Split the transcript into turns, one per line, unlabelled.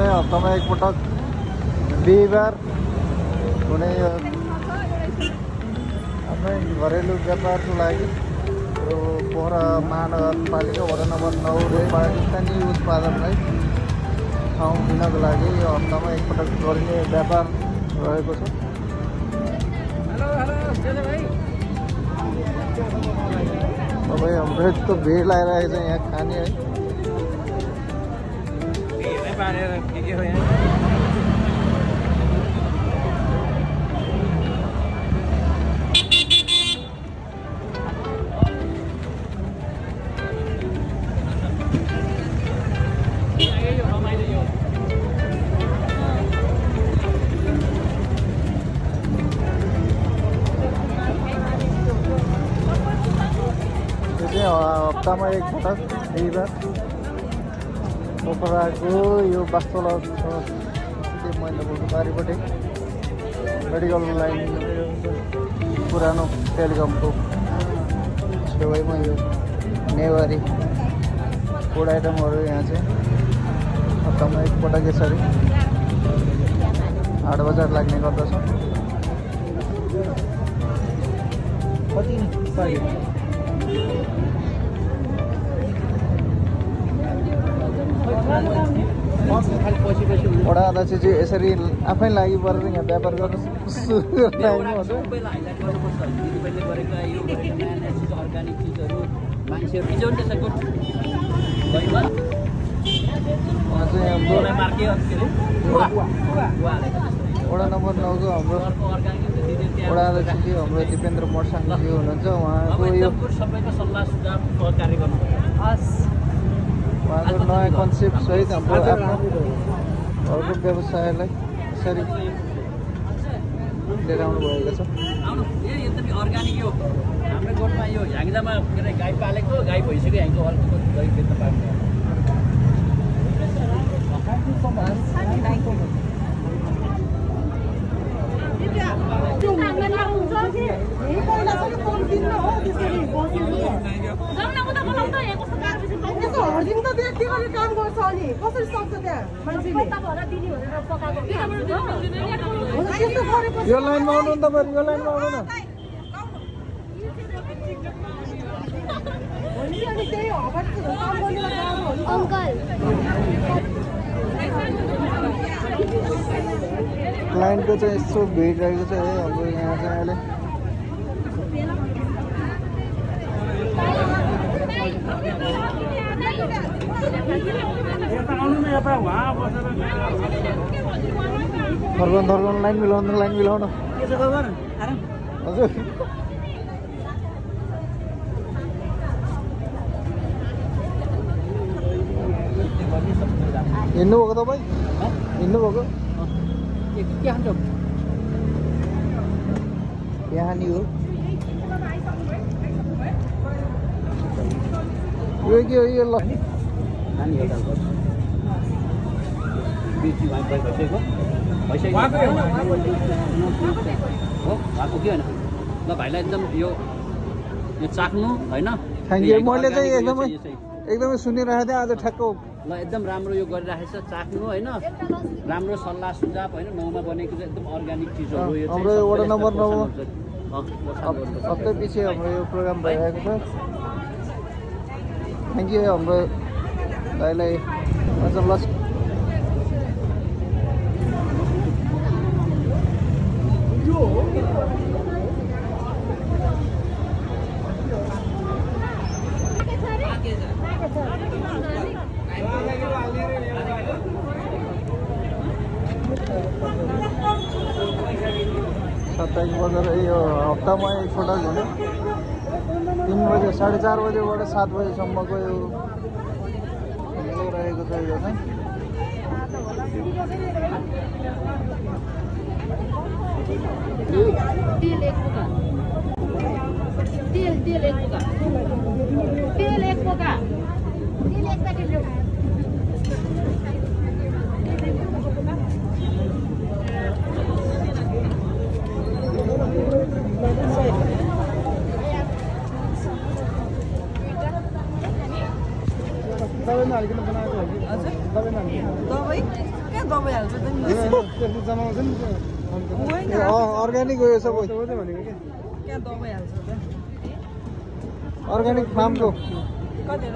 चाहिँ हप्तामा एकपटक बिहिबार कुनै आफ्नै घरेलु व्यापारको लागि यो पोखरा महानगरपालिका वडा नम्बर 9 पाकिस्तानी उत्पादनलाई ठाउँ दिनको लागि यो हप्तामा एकपटक गरिने व्यापार रहेको छ। तपाईँ हाम्रो यस्तो भिड लागिरहेको छ यहाँ खाने है। हप्तामा एकपटक बिहिबार पोखराको यो बास्तोला महिनाको बारीपट्टि मेडिकल लाइन पुरानो टेलिकमको छेउमा यो नेवारी फुड आइटमहरू यहाँ चाहिँ हप्तामा एकपटक यसरी हाट बजार लाग्ने गर्दछ। कति वडा अध्यक्ष चाहिँ यसरी आफै लागि परेर यहाँ व्यापार गर्न वडा नम्बर 9 को हाम्रो वडा अध्यक्ष हाम्रो दिपेन्द्र मर्साङजी हुनुहुन्छ। उहाँको यो उहाँको नयाँ कन्सेप्ट सहित हाम्रो आफ्नो घरको व्यवसायलाई यसरी लिएर आउनु भएको छ।
एकदमै अर्ग्यानिक यो हाम्रो गोठमा यो ह्याङ्जामा गाई पालेको गाई भइसक्यो ह्याङको अर्को दही बेच्न पाउने।
यो लाइनमा आउनु नि तपाईहरु, यो लाइनमा आउनु न। लाइनको चाहिँ यस्तो भिड रहेको छ है हाम्रो यहाँ चाहिँ अहिले। थर्गन लाइन मिलाउनु हजुर। हिँड्नुभएको तपाईँ? हिँड्नुभएको? यहाँ नि हो यो के हो यो? ल
भाइलाई एकदम यो चाख्नु होइन।
Thank you. मैले चाहिँ एकदमै सुनिरहेको थिएँ आज ठ्याक्क
ल एकदम राम्रो यो गरिराखेको छ। चाख्नु होइन, राम्रो सल्लाह सुझाव होइन। 9 मा बनेको चाहिँ एकदम अर्ग्यानिक चिजहरू यो
हाम्रो वडा नम्बर 9 हप्ता पछि हाम्रो यो प्रोग्राम भइरहेको छ। थ्याङ्क यू हाम्रो दाइलाई अझ लस साप्ताहिक बजार यो हप्तामा एकपटक हुने 3 बजे 4:30 बजेबाट 7 बजेसम्मको यो रहेको छ। यो चाहिँ
तेल एक पोका
हालिकन बनाएको हो कि
हजुर
दबाई लानु
दबाई कहाँ दबाई हाल्छ त नि
त्यसले जमाउँछ नि
होइन
अर्ग्यानिक हो यो सबै
कहाँ दबाई हाल्छ त
अर्ग्यानिक फार्मको
कति